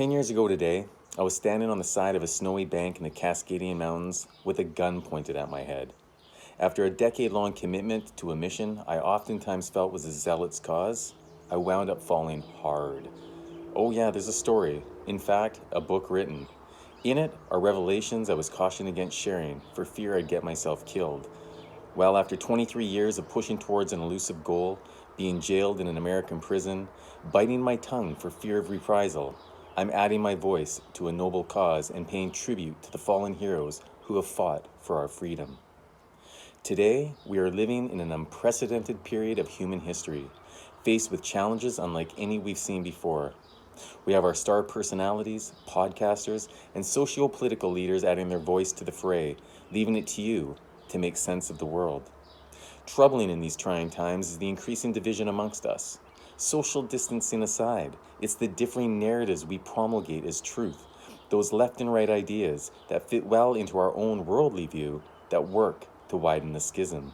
10 years ago today, I was standing on the side of a snowy bank in the Cascadian Mountains with a gun pointed at my head. After a decade-long commitment to a mission I oftentimes felt was a zealot's cause, I wound up falling hard. Oh yeah, there's a story. In fact, a book written. In it are revelations I was cautioned against sharing for fear I'd get myself killed. Well, after 23 years of pushing towards an elusive goal, being jailed in an American prison, biting my tongue for fear of reprisal, I'm adding my voice to a noble cause and paying tribute to the fallen heroes who have fought for our freedom. Today, we are living in an unprecedented period of human history, faced with challenges unlike any we've seen before. We have our star personalities, podcasters, and socio-political leaders adding their voice to the fray, leaving it to you to make sense of the world. Troubling in these trying times is the increasing division amongst us. Social distancing aside, it's the differing narratives we promulgate as truth, those left and right ideas that fit well into our own worldly view that work to widen the schism.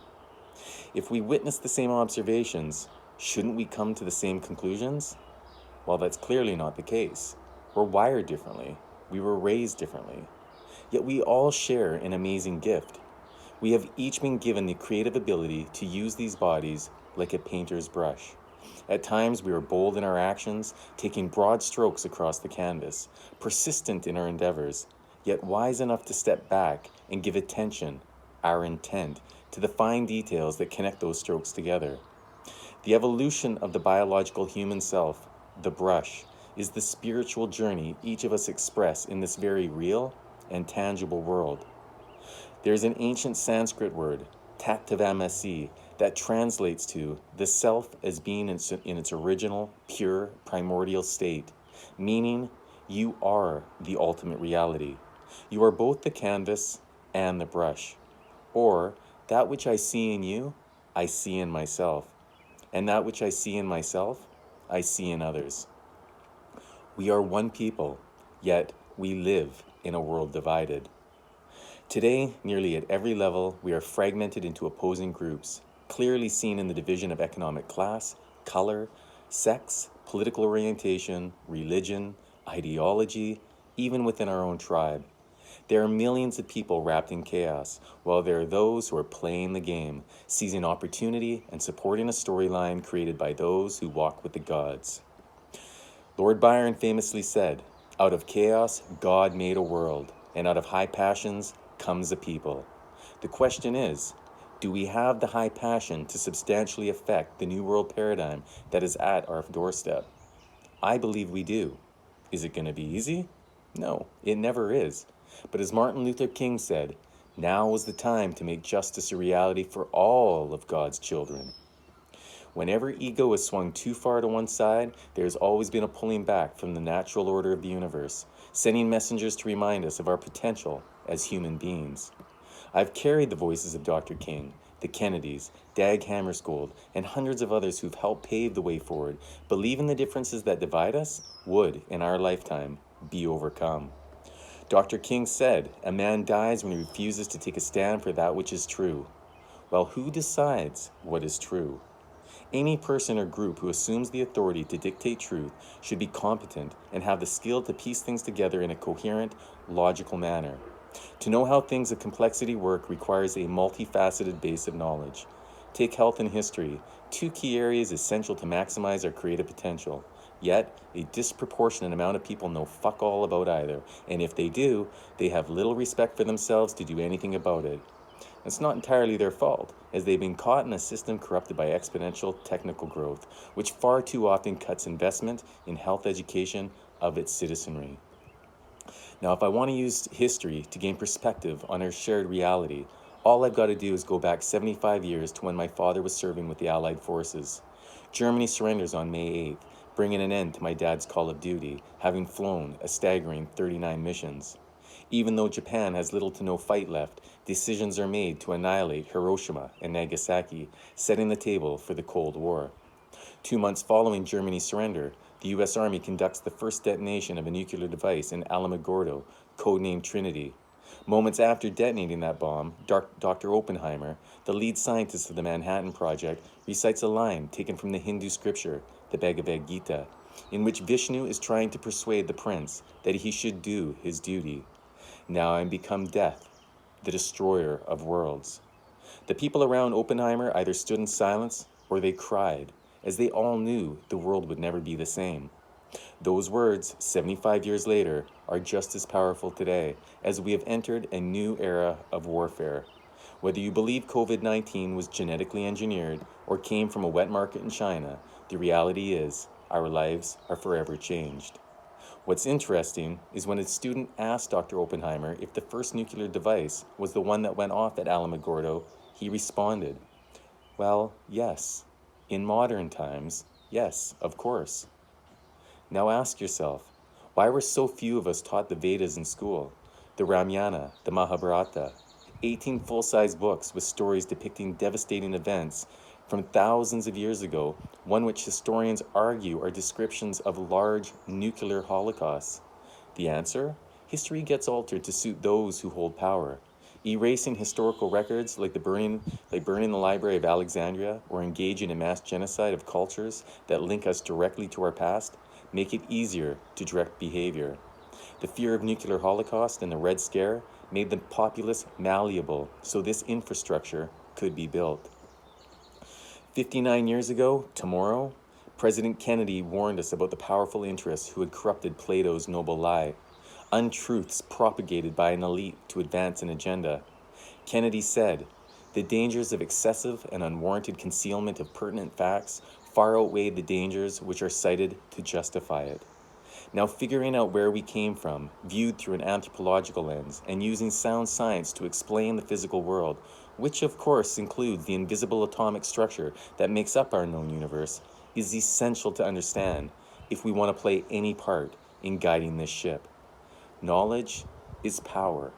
If we witness the same observations, shouldn't we come to the same conclusions? Well, that's clearly not the case. We're wired differently. We were raised differently. Yet we all share an amazing gift. We have each been given the creative ability to use these bodies like a painter's brush. At times we are bold in our actions, taking broad strokes across the canvas, persistent in our endeavors, yet wise enough to step back and give attention, our intent, to the fine details that connect those strokes together. The evolution of the biological human self, the brush, is the spiritual journey each of us express in this very real and tangible world. There's an ancient Sanskrit word, tatvamasi, that translates to the self as being in its original, pure, primordial state, meaning you are the ultimate reality. You are both the canvas and the brush. Or, that which I see in you, I see in myself. And that which I see in myself, I see in others. We are one people, yet we live in a world divided. Today, nearly at every level, we are fragmented into opposing groups, clearly seen in the division of economic class, color, sex, political orientation, religion, ideology, even within our own tribe. There are millions of people wrapped in chaos, while there are those who are playing the game, seizing opportunity and supporting a storyline created by those who walk with the gods. Lord Byron famously said, "Out of chaos, God made a world, and out of high passions comes a people." The question is, do we have the high passion to substantially affect the new world paradigm that is at our doorstep? I believe we do. Is it going to be easy? No, it never is. But as Martin Luther King said, now is the time to make justice a reality for all of God's children. Whenever ego is swung too far to one side, there has always been a pulling back from the natural order of the universe, sending messengers to remind us of our potential as human beings. I've carried the voices of Dr. King, the Kennedys, Dag Hammarskjöld, and hundreds of others who've helped pave the way forward, believing the differences that divide us would, in our lifetime, be overcome. Dr. King said, "A man dies when he refuses to take a stand for that which is true." Well, who decides what is true? Any person or group who assumes the authority to dictate truth should be competent and have the skill to piece things together in a coherent, logical manner. To know how things of complexity work requires a multifaceted base of knowledge. Take health and history, two key areas essential to maximize our creative potential. Yet, a disproportionate amount of people know fuck all about either, and if they do, they have little respect for themselves to do anything about it. It's not entirely their fault, as they've been caught in a system corrupted by exponential technical growth, which far too often cuts investment in health education of its citizenry. Now, if I want to use history to gain perspective on our shared reality, all I've got to do is go back 75 years to when my father was serving with the Allied forces. Germany surrenders on May 8th, bringing an end to my dad's call of duty, having flown a staggering 39 missions. Even though Japan has little to no fight left, decisions are made to annihilate Hiroshima and Nagasaki, setting the table for the Cold War. 2 months following Germany's surrender, the U.S. Army conducts the first detonation of a nuclear device in Alamogordo, codenamed Trinity. Moments after detonating that bomb, Dr. Oppenheimer, the lead scientist of the Manhattan Project, recites a line taken from the Hindu scripture, the Bhagavad Gita. in which Vishnu is trying to persuade the prince that he should do his duty. Now I am become death, the destroyer of worlds. The people around Oppenheimer either stood in silence or they cried, as they all knew the world would never be the same. Those words, 75 years later, are just as powerful today as we have entered a new era of warfare. Whether you believe COVID-19 was genetically engineered or came from a wet market in China, the reality is our lives are forever changed. What's interesting is when a student asked Dr. Oppenheimer if the first nuclear device was the one that went off at Alamogordo, he responded, "Well, yes. In modern times, yes, of course." Now ask yourself, why were so few of us taught the Vedas in school? The Ramayana, the Mahabharata, 18 full-size books with stories depicting devastating events from thousands of years ago, one which historians argue are descriptions of large nuclear holocausts. The answer? History gets altered to suit those who hold power. Erasing historical records like burning the Library of Alexandria or engaging in mass genocide of cultures that link us directly to our past make it easier to direct behavior. The fear of nuclear holocaust and the Red Scare made the populace malleable so this infrastructure could be built. 59 years ago, tomorrow, President Kennedy warned us about the powerful interests who had corrupted Plato's noble lie, untruths propagated by an elite to advance an agenda. Kennedy said, "The dangers of excessive and unwarranted concealment of pertinent facts far outweigh the dangers which are cited to justify it." Now, figuring out where we came from, viewed through an anthropological lens, and using sound science to explain the physical world, which of course includes the invisible atomic structure that makes up our known universe, is essential to understand if we want to play any part in guiding this ship. Knowledge is power.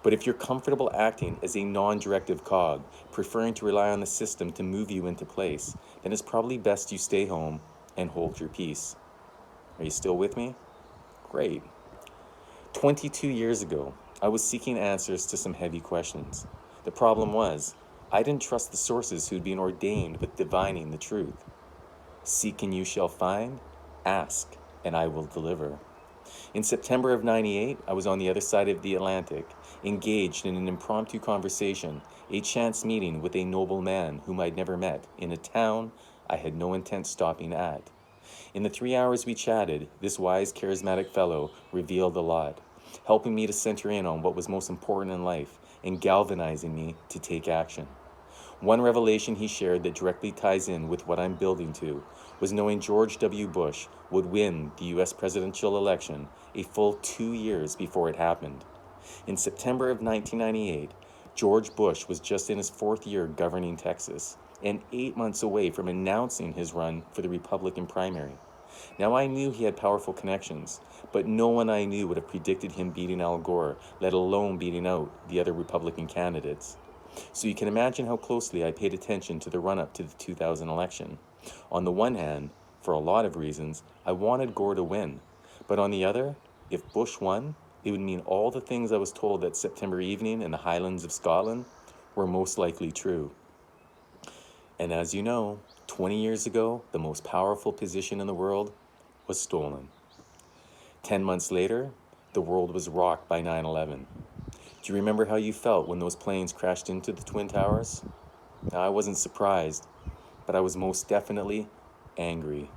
But if you're comfortable acting as a non-directive cog, preferring to rely on the system to move you into place, then it's probably best you stay home and hold your peace. Are you still with me? Great. 22 years ago, I was seeking answers to some heavy questions. The problem was, I didn't trust the sources who'd been ordained with divining the truth. Seek and you shall find, ask and I will deliver. In September of '98, I was on the other side of the Atlantic, engaged in an impromptu conversation, a chance meeting with a noble man whom I'd never met, in a town I had no intent stopping at. In the 3 hours we chatted, this wise, charismatic fellow revealed a lot, helping me to center in on what was most important in life and galvanizing me to take action. One revelation he shared that directly ties in with what I'm building to was knowing George W. Bush would win the U.S. presidential election a full 2 years before it happened. In September of 1998, George Bush was just in his 4th year governing Texas and 8 months away from announcing his run for the Republican primary. Now, I knew he had powerful connections, but no one I knew would have predicted him beating Al Gore, let alone beating out the other Republican candidates. So you can imagine how closely I paid attention to the run-up to the 2000 election. On the one hand, for a lot of reasons, I wanted Gore to win. But on the other, if Bush won, it would mean all the things I was told that September evening in the Highlands of Scotland were most likely true. And as you know, 20 years ago, the most powerful position in the world was stolen. 10 months later, the world was rocked by 9/11. Do you remember how you felt when those planes crashed into the Twin Towers? Now, I wasn't surprised, but I was most definitely angry.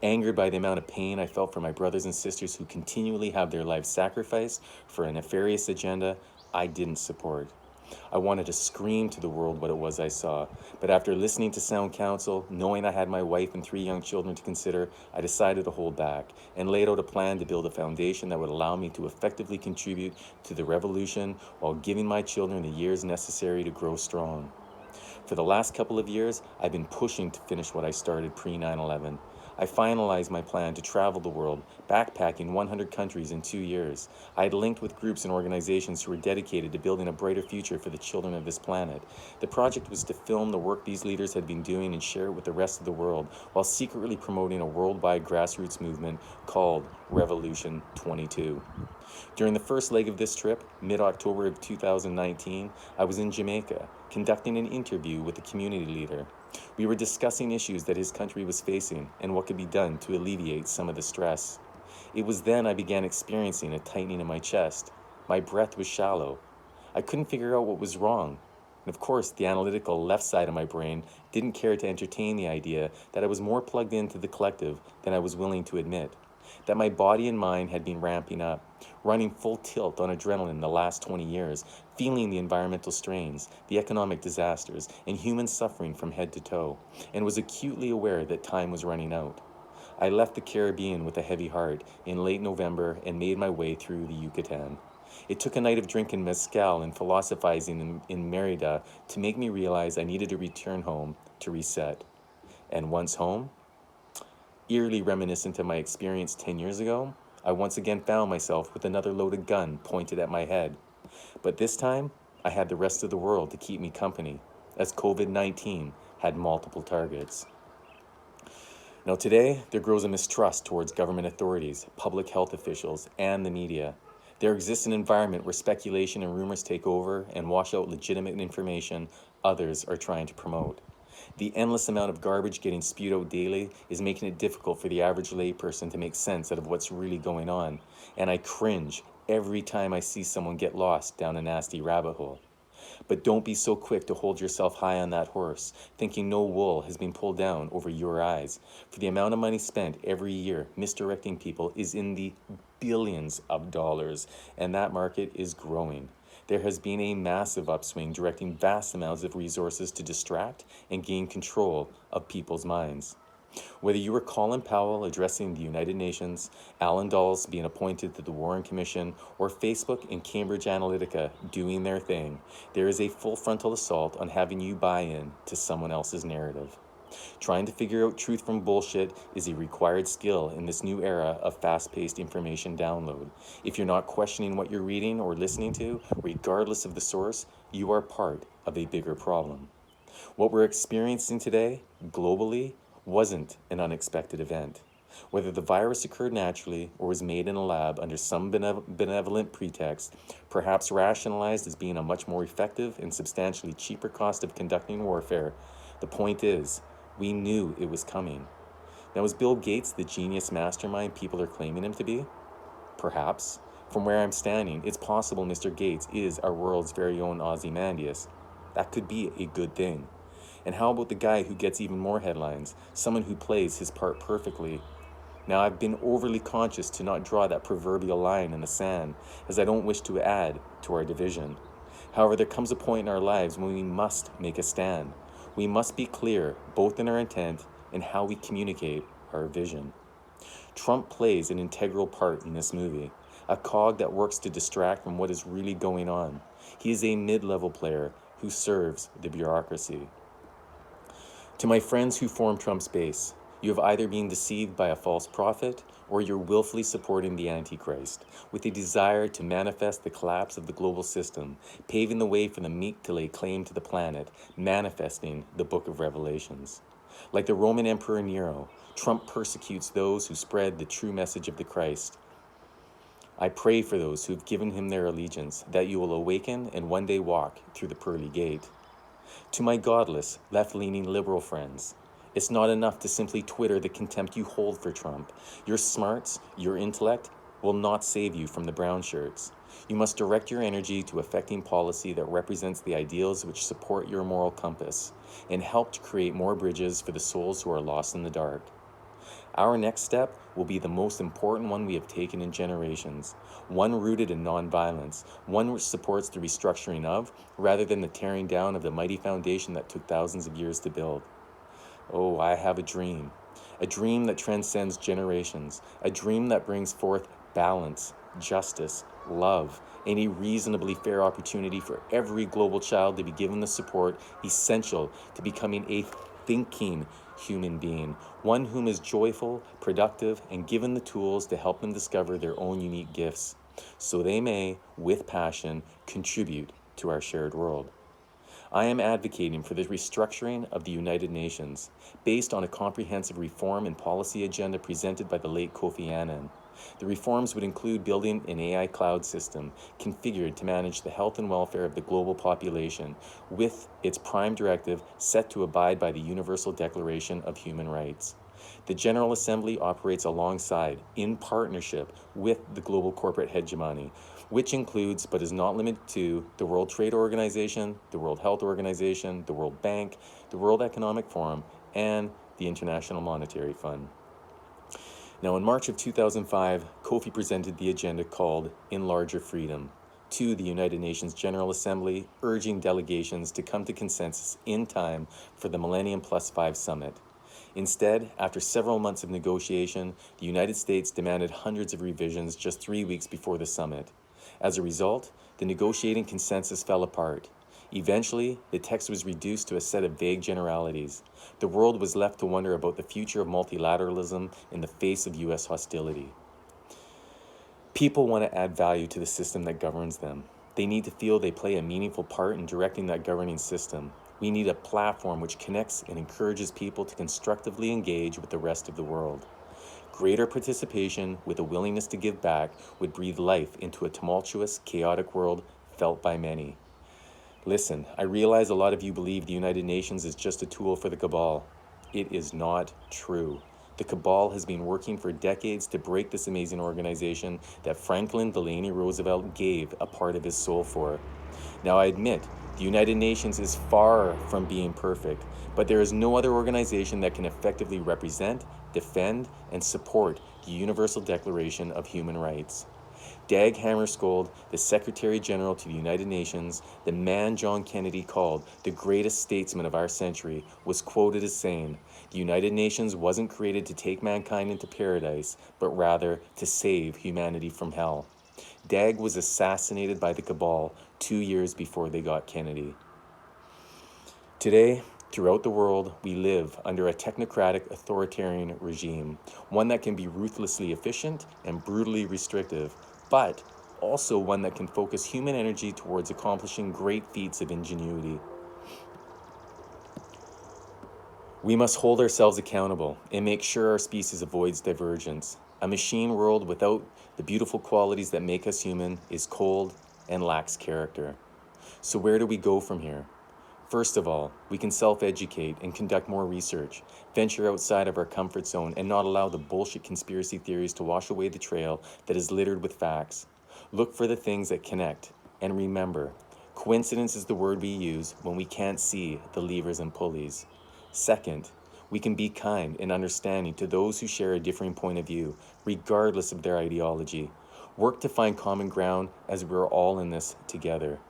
Angered by the amount of pain I felt for my brothers and sisters who continually have their lives sacrificed for a nefarious agenda I didn't support. I wanted to scream to the world what it was I saw, but after listening to sound counsel, knowing I had my wife and 3 young children to consider, I decided to hold back and laid out a plan to build a foundation that would allow me to effectively contribute to the revolution while giving my children the years necessary to grow strong. For the last couple of years, I've been pushing to finish what I started pre-9/11. I finalized my plan to travel the world, backpacking 100 countries in 2 years. I had linked with groups and organizations who were dedicated to building a brighter future for the children of this planet. The project was to film the work these leaders had been doing and share it with the rest of the world, while secretly promoting a worldwide grassroots movement called Revolution 22. During the first leg of this trip, mid-October of 2019, I was in Jamaica, conducting an interview with a community leader. We were discussing issues that his country was facing and what could be done to alleviate some of the stress. It was then I began experiencing a tightening in my chest. My breath was shallow. I couldn't figure out what was wrong. And of course, the analytical left side of my brain didn't care to entertain the idea that I was more plugged into the collective than I was willing to admit. That my body and mind had been ramping up, running full tilt on adrenaline the last 20 years, feeling the environmental strains, the economic disasters, and human suffering from head to toe, and was acutely aware that time was running out. I left the Caribbean with a heavy heart in late November and made my way through the Yucatan. It took a night of drinking mezcal and philosophizing in Merida to make me realize I needed to return home to reset. And once home, eerily reminiscent of my experience 10 years ago, I once again found myself with another loaded gun pointed at my head. But this time, I had the rest of the world to keep me company, as COVID-19 had multiple targets. Now today, there grows a mistrust towards government authorities, public health officials, and the media. There exists an environment where speculation and rumors take over and wash out legitimate information others are trying to promote. The endless amount of garbage getting spewed out daily is making it difficult for the average layperson to make sense out of what's really going on, and I cringe every time I see someone get lost down a nasty rabbit hole. But don't be so quick to hold yourself high on that horse, thinking no wool has been pulled down over your eyes. For the amount of money spent every year misdirecting people is in the billions of dollars, and that market is growing. There has been a massive upswing directing vast amounts of resources to distract and gain control of people's minds. Whether you were Colin Powell addressing the United Nations, Alan Dulles being appointed to the Warren Commission, or Facebook and Cambridge Analytica doing their thing, there is a full frontal assault on having you buy in to someone else's narrative. Trying to figure out truth from bullshit is a required skill in this new era of fast-paced information download. If you're not questioning what you're reading or listening to, regardless of the source, you are part of a bigger problem. What we're experiencing today, globally, wasn't an unexpected event. Whether the virus occurred naturally or was made in a lab under some benevolent pretext, perhaps rationalized as being a much more effective and substantially cheaper cost of conducting warfare, the point is, we knew it was coming. Now, is Bill Gates the genius mastermind people are claiming him to be? Perhaps. From where I'm standing, it's possible Mr. Gates is our world's very own Ozymandias. That could be a good thing. And how about the guy who gets even more headlines, someone who plays his part perfectly? Now, I've been overly conscious to not draw that proverbial line in the sand, as I don't wish to add to our division. However, there comes a point in our lives when we must make a stand. We must be clear, both in our intent and how we communicate our vision. Trump plays an integral part in this movie, a cog that works to distract from what is really going on. He is a mid-level player who serves the bureaucracy. To my friends who form Trump's base, you have either been deceived by a false prophet or you're willfully supporting the Antichrist with a desire to manifest the collapse of the global system, paving the way for the meek to lay claim to the planet, manifesting the book of Revelations. Like the Roman Emperor Nero, Trump persecutes those who spread the true message of the Christ. I pray for those who have given him their allegiance, that you will awaken and one day walk through the pearly gate. To my godless, left-leaning liberal friends, it's not enough to simply Twitter the contempt you hold for Trump. Your smarts, your intellect, will not save you from the brown shirts. You must direct your energy to affecting policy that represents the ideals which support your moral compass and help to create more bridges for the souls who are lost in the dark. Our next step will be the most important one we have taken in generations, one rooted in nonviolence, one which supports the restructuring of, rather than the tearing down of the mighty foundation that took thousands of years to build. Oh, I have a dream that transcends generations, a dream that brings forth balance, justice, love, and a reasonably fair opportunity for every global child to be given the support essential to becoming a thinking human being, one whom is joyful, productive, and given the tools to help them discover their own unique gifts, so they may, with passion, contribute to our shared world. I am advocating for the restructuring of the United Nations, based on a comprehensive reform and policy agenda presented by the late Kofi Annan. The reforms would include building an AI cloud system configured to manage the health and welfare of the global population, with its prime directive set to abide by the Universal Declaration of Human Rights. The General Assembly operates alongside, in partnership with the global corporate hegemony, which includes but is not limited to the World Trade Organization, the World Health Organization, the World Bank, the World Economic Forum, and the International Monetary Fund. Now, in March of 2005, Kofi presented the agenda called Enlarger Freedom to the United Nations General Assembly, urging delegations to come to consensus in time for the Millennium Plus 5 Summit. Instead, after several months of negotiation, the United States demanded hundreds of revisions just 3 weeks before the summit. As a result, the negotiating consensus fell apart. Eventually, the text was reduced to a set of vague generalities. The world was left to wonder about the future of multilateralism in the face of U.S. hostility. People want to add value to the system that governs them. They need to feel they play a meaningful part in directing that governing system. We need a platform which connects and encourages people to constructively engage with the rest of the world. Greater participation with a willingness to give back would breathe life into a tumultuous, chaotic world felt by many. Listen, I realize a lot of you believe the United Nations is just a tool for the cabal. It is not true. The cabal has been working for decades to break this amazing organization that Franklin Delano Roosevelt gave a part of his soul for. Now, I admit, the United Nations is far from being perfect, but there is no other organization that can effectively represent, defend, and support the Universal Declaration of Human Rights. Dag Hammarskjöld, the Secretary General to the United Nations, the man John Kennedy called the greatest statesman of our century, was quoted as saying, "The United Nations wasn't created to take mankind into paradise, but rather to save humanity from hell." Dag was assassinated by the cabal 2 years before they got Kennedy. Today, throughout the world, we live under a technocratic authoritarian regime, one that can be ruthlessly efficient and brutally restrictive, but also one that can focus human energy towards accomplishing great feats of ingenuity. We must hold ourselves accountable and make sure our species avoids divergence. A machine world without the beautiful qualities that make us human is cold and lacks character. So where do we go from here? First of all, we can self-educate and conduct more research, venture outside of our comfort zone, and not allow the bullshit conspiracy theories to wash away the trail that is littered with facts. Look for the things that connect, and remember, coincidence is the word we use when we can't see the levers and pulleys. Second, we can be kind and understanding to those who share a differing point of view, regardless of their ideology. Work to find common ground as we're all in this together.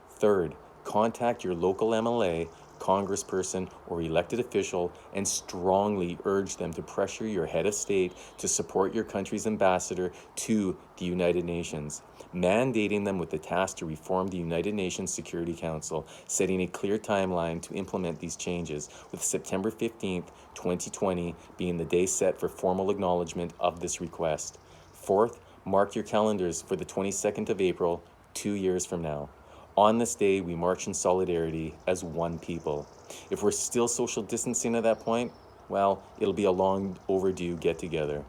Third, contact your local MLA, congressperson, or elected official and strongly urge them to pressure your head of state to support your country's ambassador to the United Nations, mandating them with the task to reform the United Nations Security Council, setting a clear timeline to implement these changes, with September 15th, 2020 being the day set for formal acknowledgement of this request. Fourth, mark your calendars for the 22nd of April, 2 years from now. On this day, we march in solidarity as one people. If we're still social distancing at that point, well, it'll be a long overdue get-together.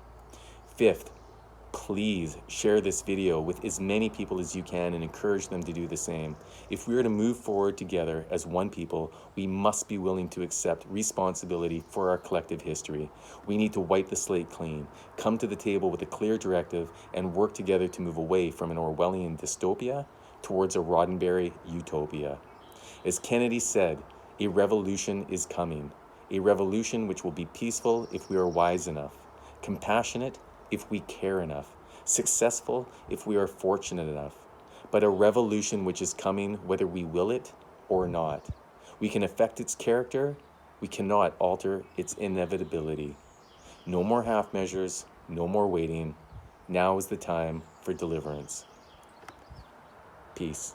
Fifth, please share this video with as many people as you can and encourage them to do the same. If we are to move forward together as one people, we must be willing to accept responsibility for our collective history. We need to wipe the slate clean, come to the table with a clear directive, and work together to move away from an Orwellian dystopia towards a Roddenberry utopia. As Kennedy said, a revolution is coming, a revolution which will be peaceful if we are wise enough, compassionate if we care enough, successful if we are fortunate enough, but a revolution which is coming whether we will it or not. We can affect its character, we cannot alter its inevitability. No more half measures, no more waiting. Now is the time for deliverance. Peace.